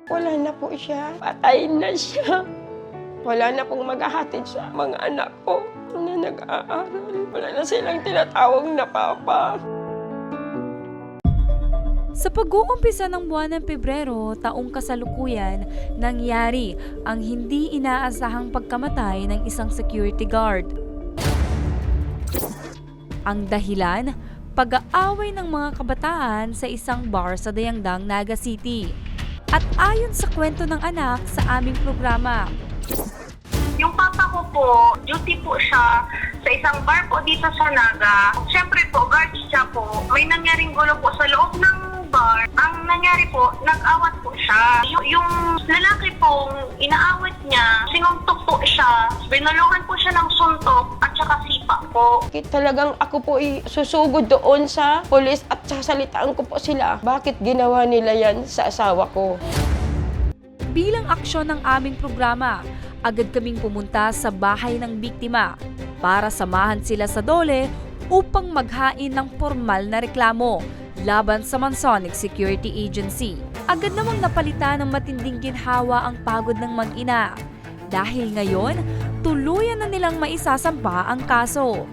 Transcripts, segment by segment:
Wala na po siya. Patay na siya. Wala na pong maghahatid sa mga anak ko na nag-aaral. Wala na silang tinatawag na papa. Sa pag-uumpisa ng buwan ng Pebrero, taong kasalukuyan, nangyari ang hindi inaasahang pagkamatay ng isang security guard. Ang dahilan, pag-aaway ng mga kabataan sa isang bar sa Dayangdang, Naga City. At ayon sa kwento ng anak sa aming programa, yung papa ko po, duty po siya sa isang bar po dito sa Naga. Siyempre po, guard siya po. May nangyaring gulo po sa loob ng bar. Ang nangyari po, nag-awat po siya. Yung lalaki pong inaawat niya, sinuntok po siya. Binulungan po siya ng suntok at saka sipa po. Talagang ako po susugod doon sa pulis at sasalitaan ko po sila. Bakit ginawa nila yan sa asawa ko? bilang aksyon ng aming programa, agad kaming pumunta sa bahay ng biktima para samahan sila sa DOLE upang maghain ng formal na reklamo laban sa Mansonic Security Agency. Agad namang napalitan ng matinding ginhawa ang pagod ng mag-ina dahil ngayon tuluyan na nilang maisasampa ang kaso.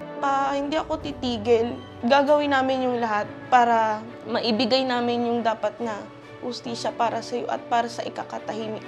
Hindi ako titigil. Gagawin namin yung lahat para maibigay namin yung dapat na hustisya para sa iyo at para sa ikakatahimik